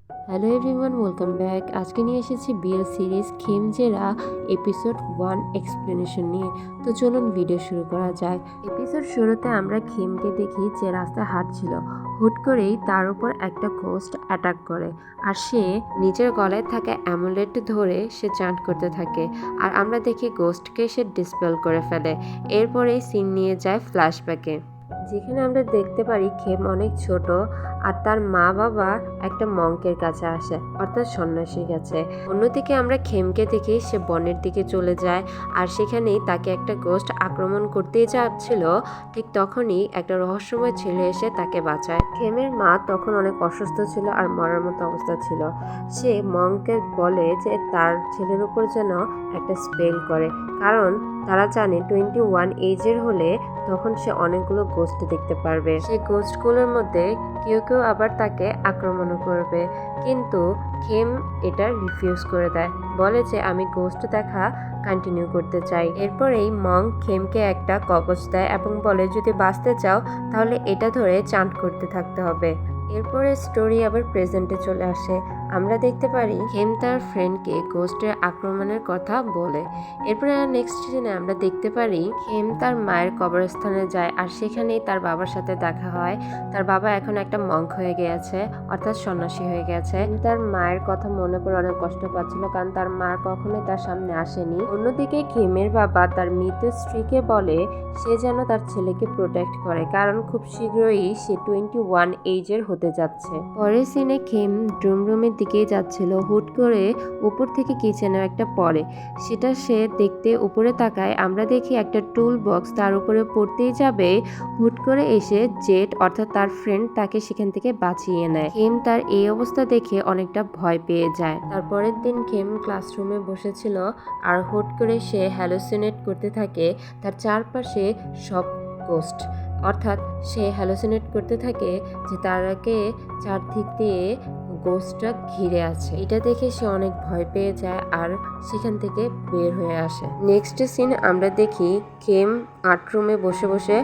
Hello everyone, welcome back. আজকে নিয়ে এসেছি বিএল সিরিজ খেমজেরা এপিসোড 1 এক্সপ্লেনেশন নিয়ে। তো চলুন ভিডিও শুরু করা যাক। এপিসোড শুরুতে আমরা খেমকে দেখি যে রাস্তায় হাঁটছিল, হুট করেই তার উপর একটা গোস্ট অ্যাটাক করে আর সে নিজের গলায় থাকা অ্যামুলেট ধরে সে চান্ট করতে থাকে আর আমরা দেখি গোস্টকে সে ডিসপেল করে ফেলে। এরপরেই সিন নিয়ে যায় ফ্ল্যাশব্যাকে, যেখানে আমরা দেখতে পারি খেম অনেক ছোট আর তার মা বাবা একটা মঙ্কের কাছে আসে, অর্থাৎ সন্ন্যাসীর কাছে। অন্যদিকে আমরা খেমকে দেখি সে বনের দিকে চলে যায় আর সেখানেই তাকে একটা গোস্ট আক্রমণ করতেই যাচ্ছিল। ঠিক তখনই একটা রহস্যময় ছেলে এসে তাকে বাঁচায়। খেমের মা তখন অনেক অসুস্থ ছিল আর মরার মতো অবস্থা ছিল। সে মঙ্ককে বলে যে তার ছেলের উপর যেন একটা স্পেল করে, কারণ তারা জানে 21 এজের হলে তখন সে অনেকগুলো গোস্ট দেখতে পারবে। সেই গোস্টগুলোর মধ্যে কেউ কেউ আবার তাকে আক্রমণও করবে, কিন্তু খেম এটা রিফিউজ করে দেয়, বলে যে আমি গোস্ট দেখা কন্টিনিউ করতে চাই। এরপরেই মঙ্ক খেমকে একটা কবচ দেয় এবং বলে যদি বাঁচতে চাও তাহলে এটা ধরে চান্ট করতে থাকতে হবে। এরপরে স্টোরি আবার প্রেজেন্টে চলে আসে। আমরা দেখতে পারি খেম তার ফ্রেন্ডকে গোস্টের আক্রমণের কথা বলে। এরপরে নেক্সট সিনে আমরা দেখতে পারি খেম তার মায়ের কবরস্থানে যায় আর সেখানেই তার বাবার সাথে দেখা হয়। তার বাবা এখন একটা মঙ্ক হয়ে গিয়েছে, অর্থাৎ সন্ন্যাসী হয়ে গেছে। তার মায়ের কথা মনে করে অনেক কষ্ট পাচ্ছিল, কারণ তার মা কখনোই তার সামনে আসেনি। অন্যদিকে খেমের বাবা তার মৃত স্ত্রীকে বলে সে যেন তার ছেলেকে প্রোটেক্ট করে, কারণ খুব শীঘ্রই সে 21 এজের হতে যাচ্ছে। পরের সিনে খেম ড্রুম রুমের দিকেই যাচ্ছিল, হুট করে উপর থেকে কিচেনের একটা পড়ে। সেটা সে দেখতে উপরে তাকায়, আমরা দেখি একটা টুল বক্স তার উপরে পড়তেই যাবে, হুট করে এসে জেট অর্থাৎ তার ফ্রেন্ড তাকে সেখান থেকে বাঁচিয়ে নেয়। খেম তার এই অবস্থা দেখে অনেকটা ভয় পেয়ে যায়। তারপরের দিন খেম ক্লাসরুমে বসেছিল আর হুট করে সে হ্যালোসিনেট করতে থাকে তার চারপাশে সব গোস্ট, অর্থাৎ সে হ্যালোসিনেট করতে থাকে যে তারাকে চারদিক দিয়ে গোস্টটা ঘিরে আছে। এটা দেখে সে অনেক ভয় পেয়ে যায় আর সেখান থেকে বের হয়ে আসে। নেক্সট সিন আমরা দেখি খেম আর্ট রুমে বসে বসে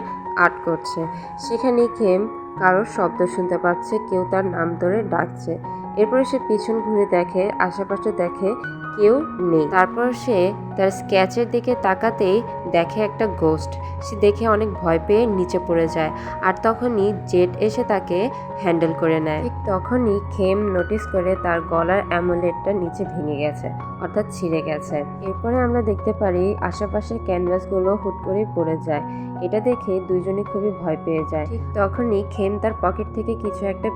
আর্ট করছে। সেখানে খেম কারোর শব্দ শুনতে পাচ্ছে, কেউ তার নাম ধরে ডাকছে। এরপরে সে পিছন ঘুরে দেখে, আশেপাশে দেখে কেউ নেই। তারপর সে তার স্কেচের দিকে তাকাতেই দেখে একটা গোস্ট। সে দেখে অনেক ভয় পেয়ে নিচে পড়ে যায় আর তখনই জেট এসে তাকে হ্যান্ডেল করে নেয়। ঠিক তখনই খেম নোটিস করে তার গলার অ্যামুলেটটা নিচে ভেঙে গেছে, অর্থাৎ ছিঁড়ে গেছে। এরপরে আমরা দেখতে পারি আশেপাশের ক্যানভাসগুলো হুট করে পড়ে যায়। এটা দেখে দুইজনে খুবই ভয় পেয়ে যায়। ঠিক তখনই খেম তার পকেট থেকে কিছু একটা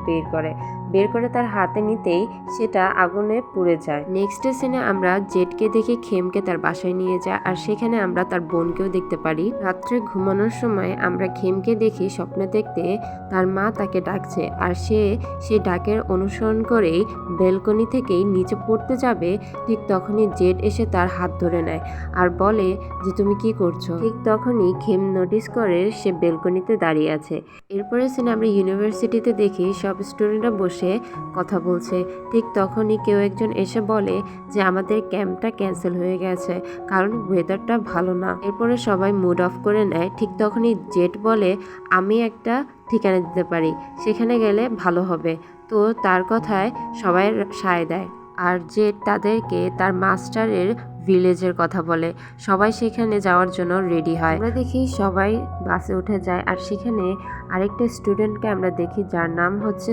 বের করে তার হাতে নিতেই সেটা আগুনে পুড়ে যায়। নেক্সট সিনে আমরা জেটকে দেখে খেমকে তার বাসায় নিয়ে যায় আর সেখানে আমরা তার বোনকেও দেখতে পারি। রাত্রে ঘুমানোর সময় আমরা খেমকে দেখি স্বপ্নে দেখতে তার মা তাকে ডাকছে আর সে সেই ডাকের অনুসরণ করেই বেলকনি থেকেই নিচে পড়তে যাবে। ঠিক তখনই জেট এসে তার হাত ধরে নেয় আর বলে যে তুমি কি করছো। ঠিক তখনই খেম নোটিস করে সে বেলকনিতে দাঁড়িয়ে আছে। এরপরে সিনে আমরা ইউনিভার্সিটিতে দেখি সব স্টুডেন্টরা বসে কথা বলছে। ঠিক তখনই কেউ একজন এসে বলে যে আমাদের ক্যাম্পটা ক্যান্সেল হয়ে গেছে, কারণ ওয়েদারটা ভালো না। এরপরে সবাই মুড অফ করে নেয়। ঠিক তখনই জেট বলে আমি একটা ঠিকানা দিতে পারি, সেখানে গেলে ভালো হবে। তো তার কথায় সবাই সায় দেয় আর জেট তাদেরকে তার মাস্টারের ভিলেজের কথা বলে। সবাই সেখানে যাওয়ার জন্য রেডি হয়। আমরা দেখি সবাই বাসে উঠে যায় আর সেখানে আরেকটা স্টুডেন্টকে আমরা দেখি যার নাম হচ্ছে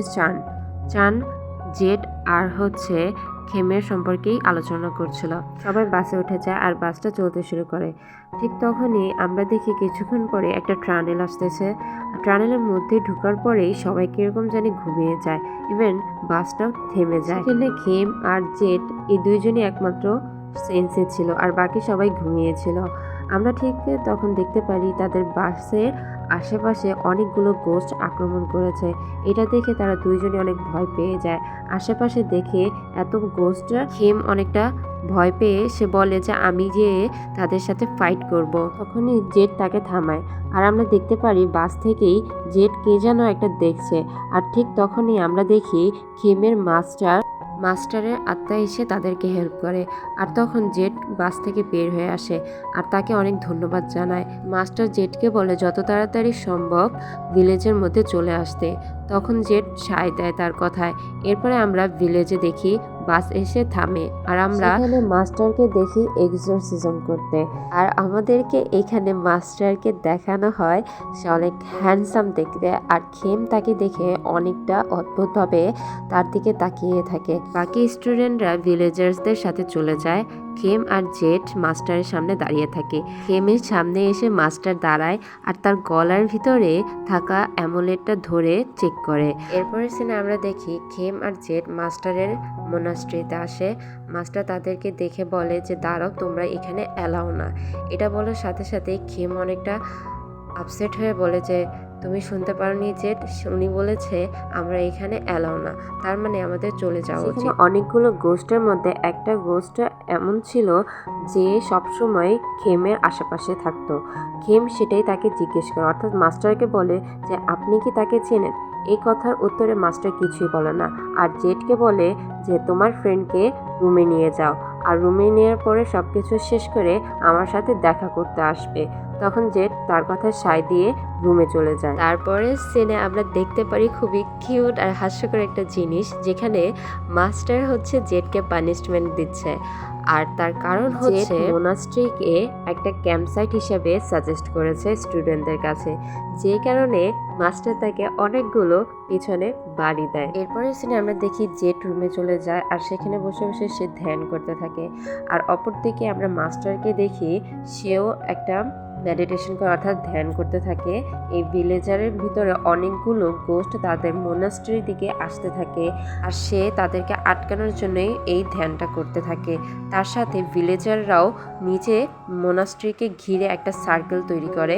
চান। জেট আর হচ্ছে খেমের সম্পর্কেই আলোচনা করছিল। সবাই বাসে উঠে যায় আর বাসটা চলতে শুরু করে। ঠিক তখনই আমরা দেখি কিছুক্ষণ পরে একটা ট্রানেল আসতেছে। ট্রানেলের মধ্যে ঢোকার পরেই সবাই কিরকম জানি ঘুমিয়ে যায়, ইভেন বাসটাও থেমে যায়। সেখানে খেম আর জেট এই দুইজনই একমাত্র সেন্সে ছিল আর বাকি সবাই ঘুমিয়েছিল। আমরা ঠিক তখন দেখতে পারি তাদের বাসের আশেপাশে অনেকগুলো গোস্ট আক্রমণ করেছে। এটা দেখে তারা দুইজনে অনেক ভয় পেয়ে যায়। আশেপাশে দেখে এত গোস্ট, খেম অনেকটা ভয় পেয়ে সে বলে যে আমি যে তাদের সাথে ফাইট করব। তখনই জেট তাকে থামায় আর আমরা দেখতে পারি বাস থেকেই জেট কে যেন একটা দেখছে। আর ঠিক তখনই আমরা দেখি খেমের মাস্টারের আত্মা এসে তাদেরকে হেল্প করে আর তখন জেট বাস থেকে বের হয়ে আসে আর তাকে অনেক ধন্যবাদ জানায়। মাস্টার জেটকে বলে যত তাড়াতাড়ি সম্ভব ভিলেজের মধ্যে চলে আসতে। তখন জেড সায় দেয় তার কথায়। এরপরে আমরা ভিলেজে দেখি বাস এসে থামে আর আমরা এখানে মাস্টারকে দেখি এক্সোরসিজম করতে। আর আমাদেরকে এখানে মাস্টারকে দেখানো হয় সে অনেক হ্যান্ডসাম দেখতে, আর খেম তাকে দেখে অনেকটা অদ্ভুতভাবে তার দিকে তাকিয়ে থাকে। বাকি স্টুডেন্টরা ভিলেজার্সদের সাথে চলে যায়। খেম আর জেড মাস্টারের সামনে দাঁড়িয়ে থাকে। খেমের সামনে এসে মাস্টার দাঁড়ায় আর তার গলার ভিতরে থাকা অ্যামুলেটটা ধরে চেক করে। এরপরের সিনে আমরা দেখি খেম আর জেড মাস্টারের মোনাস্ট্রিতে আসে। মাস্টার তাদেরকে দেখে বলে যে দাঁড়াও, তোমরা এখানে অ্যালাও না। এটা বলার সাথে সাথে খেম অনেকটা আপসেট হয়ে বলে যে তুমি শুনতে পারোনি জেড, উনি বলেছে আমরা এখানে অ্যালাও না, তার মানে আমাদের চলে যাওয়া উচিত। অনেকগুলো গোস্টের মধ্যে একটা গোস্ট এমন ছিল যে সবসময় খেমের আশেপাশে থাকতো। খেম সেটাই তাকে জিজ্ঞেস করে, অর্থাৎ মাস্টারকে বলে যে আপনি কি তাকে চেনেন। এই কথার উত্তরে মাস্টার কিছুই বলে না, আর জেডকে বলে যে তোমার ফ্রেন্ডকে রুমে নিয়ে যাও, আর রুমে নেওয়ার পরে সব কিছু শেষ করে আমার সাথে দেখা করতে আসবে। তখন জেড তার কথা সায় দিয়ে রুমে চলে যায়। তারপরে সিনে আমরা দেখতে পারি খুবই কিউট আর হাস্যকর একটা জিনিস, যেখানে মাস্টার হচ্ছে জেডকে পানিশমেন্ট দিচ্ছে। আর তার কারণ হচ্ছে মোনাস্ট্রিকে একটা ক্যাম্পসাইট হিসেবে সাজেস্ট করেছে স্টুডেন্টদের কাছে, যে কারণে মাস্টার তাকে অনেকগুলো পিছনে বাড়ি দেয়। এরপরে সিনে আমরা দেখি জেড রুমে চলে যায় আর সেখানে বসে বসে সে ধ্যান করতে থাকে। আর অপরদিকে আমরা মাস্টারকে দেখি সেও একটা মেডিটেশন করে, অর্থাৎ ধ্যান করতে থাকে। এই ভিলেজারের ভিতরে অনেকগুলো গোস্ট তাদের মোনাস্ট্রির দিকে আসতে থাকে আর সে তাদেরকে আটকানোর জন্যই এই ধ্যানটা করতে থাকে। তার সাথে ভিলেজাররাও নিচে মোনাস্ট্রিকে ঘিরে একটা সার্কেল তৈরি করে।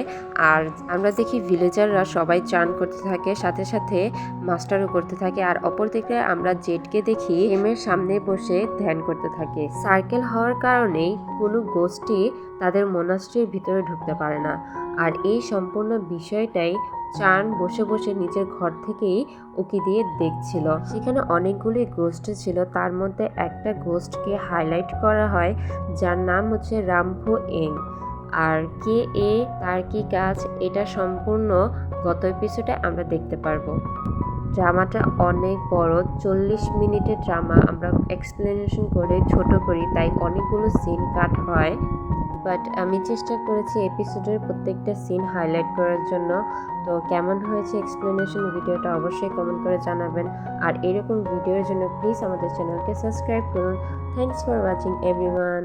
আর আমরা দেখি ভিলেজাররা সবাই চান করতে থাকে, সাথে সাথে মাস্টারও করতে থাকে। আর অপরদিকে আমরা জেডকে দেখি এমের সামনে বসে ধ্যান করতে থাকে। সার্কেল হওয়ার কারণেই কোনো গোষ্ঠী তাদের মোনাস্ট্রির ভিতরে ঢুকতে পারে না। আর এই সম্পূর্ণ বিষয়টাই চান বসে বসে নিজের ঘর থেকেই উকি দিয়ে দেখছিল। সেখানে অনেকগুলি গোস্ট ছিল, তার মধ্যে একটা গোস্টকে হাইলাইট করা হয় যার নাম হচ্ছে রামফু এং। আর কে এ তার কি কাজ, এটা সম্পূর্ণ গত এপিসোডে আমরা দেখতে পারবো। ড্রামাটা অনেক বড়, 40 মিনিটের ড্রামা। আমরা এক্সপ্লেনেশন করে ছোট করি, তাই অনেকগুলো সিন কাট হয়। বাট আমি চেষ্টা করেছি এপিসোডের প্রত্যেকটা সিন হাইলাইট করার জন্য। তো কেমন হয়েছে এক্সপ্লেনেশন ভিডিওটা অবশ্যই কমেন্ট করে জানাবেন। আর এরকম ভিডিওর জন্য প্লিজ আমাদের চ্যানেলকে সাবস্ক্রাইব করুন। Thanks for watching everyone.